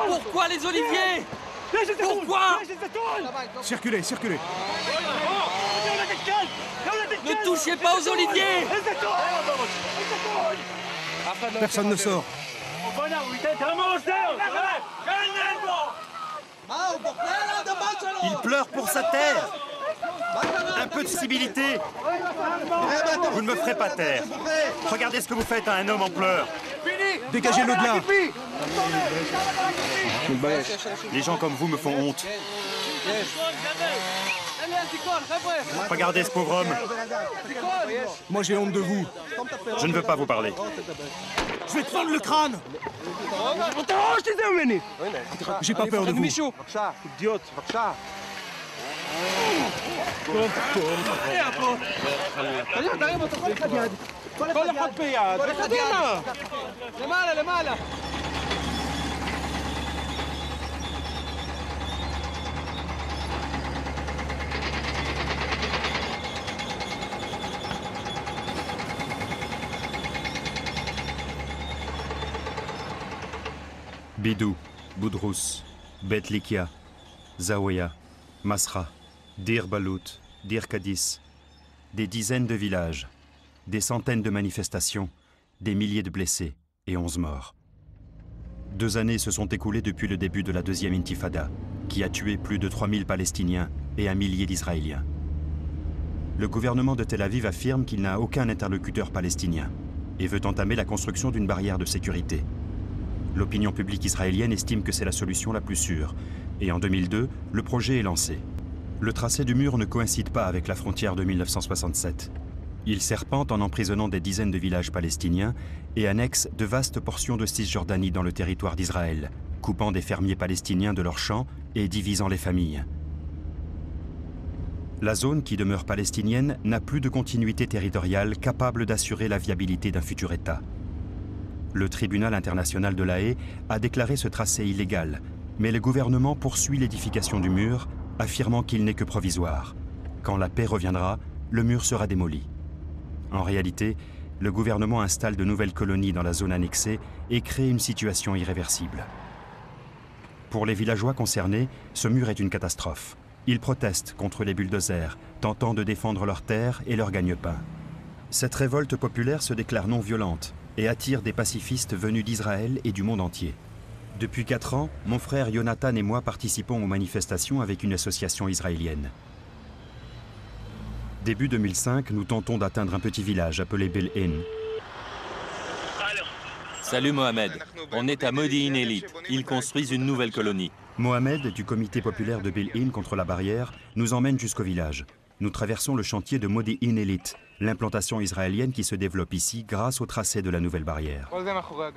Pourquoi les oliviers? Pourquoi? Circulez, circulez. Ne touchez pas aux oliviers! Personne ne sort. Il pleure pour sa terre. Un peu de civilité. Vous ne me ferez pas taire. Regardez ce que vous faites à un homme en pleurs. Dégagez-le de là. Les gens comme vous me font honte. Regardez ce pauvre homme. Moi j'ai honte de vous. Je ne veux pas vous parler. Je vais te prendre le crâne. J'ai pas peur de vous. Bidou, Boudrous, Bet Likia, Zaouia, Masra, Dir Balout, Dir Kadis. Des dizaines de villages, des centaines de manifestations, des milliers de blessés et 11 morts. 2 années se sont écoulées depuis le début de la deuxième intifada, qui a tué plus de 3000 Palestiniens et 1 millier d'Israéliens. Le gouvernement de Tel Aviv affirme qu'il n'a aucun interlocuteur palestinien et veut entamer la construction d'une barrière de sécurité. L'opinion publique israélienne estime que c'est la solution la plus sûre, et en 2002, le projet est lancé. Le tracé du mur ne coïncide pas avec la frontière de 1967. Il serpente en emprisonnant des dizaines de villages palestiniens et annexe de vastes portions de Cisjordanie dans le territoire d'Israël, coupant des fermiers palestiniens de leurs champs et divisant les familles. La zone, qui demeure palestinienne, n'a plus de continuité territoriale capable d'assurer la viabilité d'un futur État. Le tribunal international de La Haye a déclaré ce tracé illégal, mais le gouvernement poursuit l'édification du mur, affirmant qu'il n'est que provisoire. Quand la paix reviendra, le mur sera démoli. En réalité, le gouvernement installe de nouvelles colonies dans la zone annexée et crée une situation irréversible. Pour les villageois concernés, ce mur est une catastrophe. Ils protestent contre les bulldozers, tentant de défendre leurs terres et leur gagne-pain. Cette révolte populaire se déclare non violente et attire des pacifistes venus d'Israël et du monde entier. Depuis 4 ans, mon frère Jonathan et moi participons aux manifestations avec une association israélienne. Début 2005, nous tentons d'atteindre un petit village appelé Bel-In. Salut Mohamed, on est à Modi'in Elite. Ils construisent une nouvelle colonie. Mohamed, du comité populaire de Bel-In contre la barrière, nous emmène jusqu'au village. Nous traversons le chantier de Modi'in Elite, l'implantation israélienne qui se développe ici grâce au tracé de la nouvelle barrière.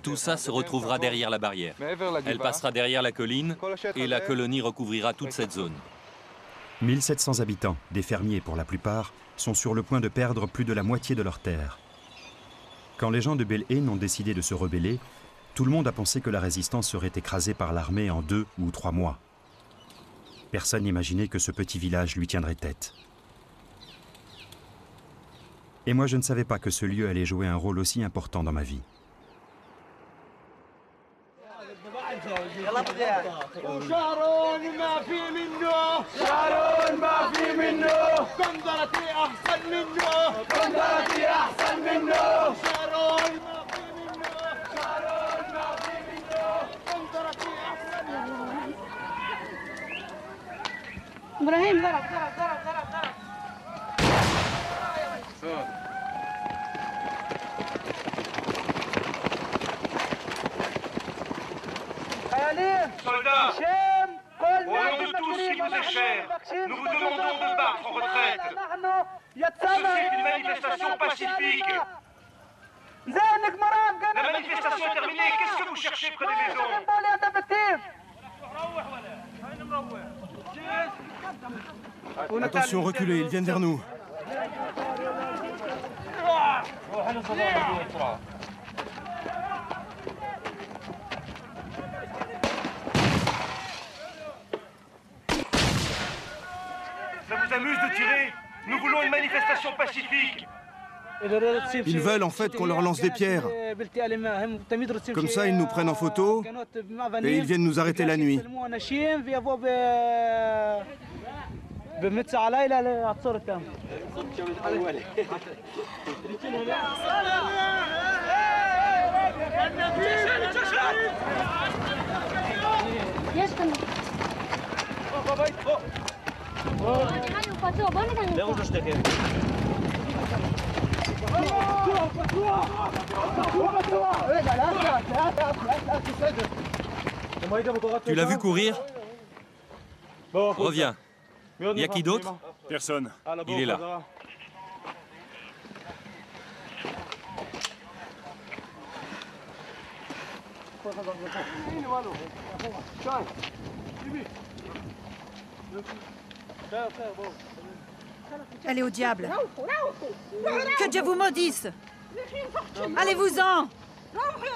Tout ça se retrouvera derrière la barrière. Elle passera derrière la colline et la colonie recouvrira toute cette zone. 1700 habitants, des fermiers pour la plupart, sont sur le point de perdre plus de la moitié de leurs terres. Quand les gens de Bel-In ont décidé de se rebeller, tout le monde a pensé que la résistance serait écrasée par l'armée en 2 ou 3 mois. Personne n'imaginait que ce petit village lui tiendrait tête. Et moi, je ne savais pas que ce lieu allait jouer un rôle aussi important dans ma vie. إبراهيم ضرب. Soldats, au nom de tout ce qui vous est cher, nous vous demandons de battre en retraite. Ceci est une manifestation pacifique. La manifestation est terminée. Qu'est-ce que vous cherchez près des maisons? Attention, reculez, ils viennent vers nous. Ça vous amuse de tirer? Nous voulons une manifestation pacifique. Ils veulent en fait qu'on leur lance des pierres. Comme ça, ils nous prennent en photo et ils viennent nous arrêter la nuit. Tu l'as vu courir? Reviens. Il y a qui d'autre? Personne. Il est là. Allez au diable. Que Dieu vous maudisse. Allez-vous-en.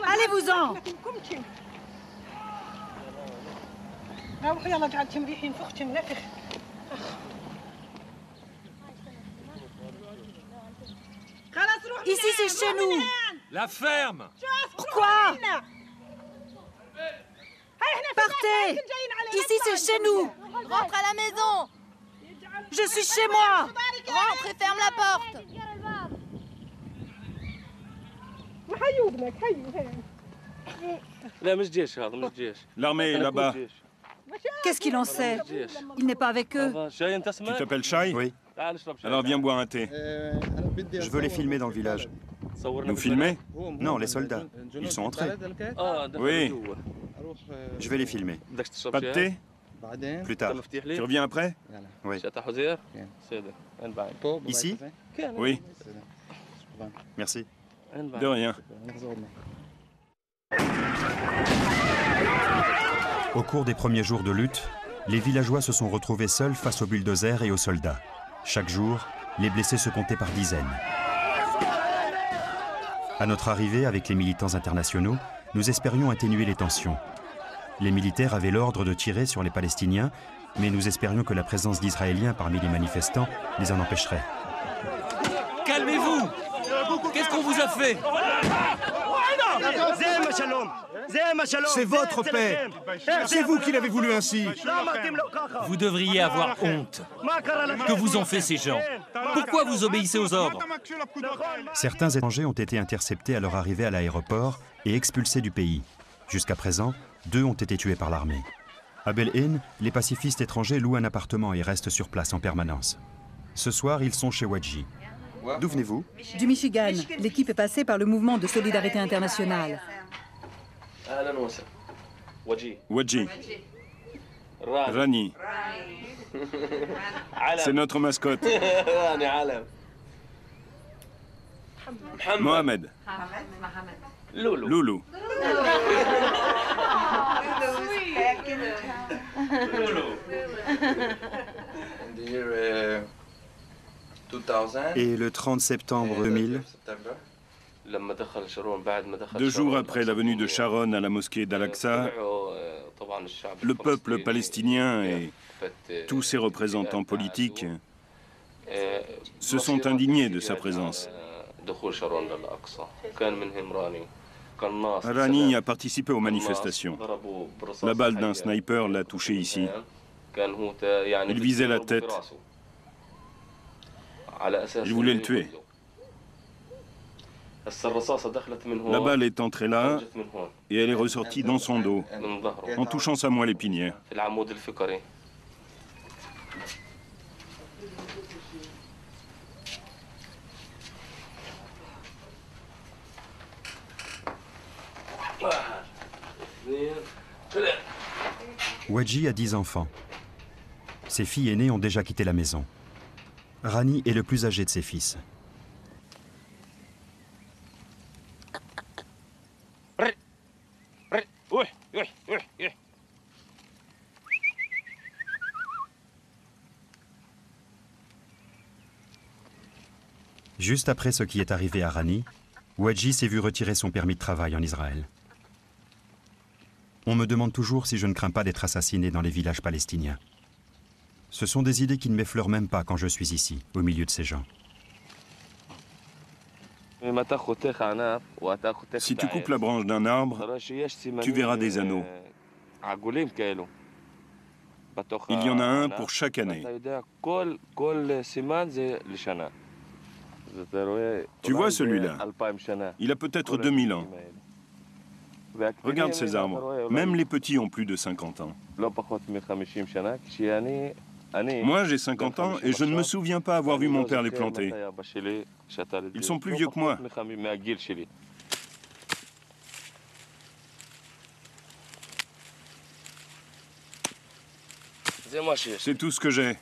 Allez-vous-en. Ici, c'est chez nous. La ferme! Pourquoi? Partez. Ici, c'est chez nous. Rentre à la maison. Je suis chez moi. Rentre et ferme la porte. L'armée est là-bas. Qu'est-ce qu'il en sait? Il n'est pas avec eux. Tu t'appelles Shai? Oui. Alors viens boire un thé. Je veux les filmer dans le village. Nous filmer? Non, les soldats. Ils sont entrés. Oui. Je vais les filmer. Pas de thé? Plus tard. Tu reviens après? Oui. Ici? Oui. Merci. De rien. Au cours des premiers jours de lutte, les villageois se sont retrouvés seuls face aux bulldozers et aux soldats. Chaque jour, les blessés se comptaient par dizaines. À notre arrivée avec les militants internationaux, nous espérions atténuer les tensions. Les militaires avaient l'ordre de tirer sur les Palestiniens, mais nous espérions que la présence d'Israéliens parmi les manifestants les en empêcherait. Calmez-vous! Qu'est-ce qu'on vous a fait? C'est votre paix. C'est vous qui l'avez voulu ainsi. Vous devriez avoir honte. Que vous ont fait ces gens? Pourquoi vous obéissez aux ordres? Certains étrangers ont été interceptés à leur arrivée à l'aéroport et expulsés du pays. Jusqu'à présent, 2 ont été tués par l'armée. À Bel-Ain, les pacifistes étrangers louent un appartement et restent sur place en permanence. Ce soir, ils sont chez Wadji. D'où venez-vous? Du Michigan. L'équipe est passée par le mouvement de solidarité internationale. Wadji. Rani. C'est notre mascotte. Mohamed. Loulou. Et le 30 septembre 2000, 2 jours après la venue de Sharon à la mosquée d'Al-Aqsa, le peuple palestinien et tous ses représentants politiques se sont indignés de sa présence. Rani a participé aux manifestations. La balle d'un sniper l'a touché ici. Il visait la tête. Il voulait le tuer. La balle est entrée là et elle est ressortie dans son dos, en touchant sa moelle épinière. Wadji a 10 enfants. Ses filles aînées ont déjà quitté la maison. Rani est le plus âgé de ses fils. Juste après ce qui est arrivé à Rani, Wadji s'est vu retirer son permis de travail en Israël. On me demande toujours si je ne crains pas d'être assassiné dans les villages palestiniens. Ce sont des idées qui ne m'effleurent même pas quand je suis ici, au milieu de ces gens. Si tu coupes la branche d'un arbre, tu verras des anneaux. Il y en a un pour chaque année. Tu vois celui-là? Il a peut-être 2000 ans. Regarde ces arbres. Même les petits ont plus de 50 ans. Moi, j'ai 50 ans et je ne me souviens pas avoir vu mon père les planter. Ils sont plus vieux que moi. C'est tout ce que j'ai.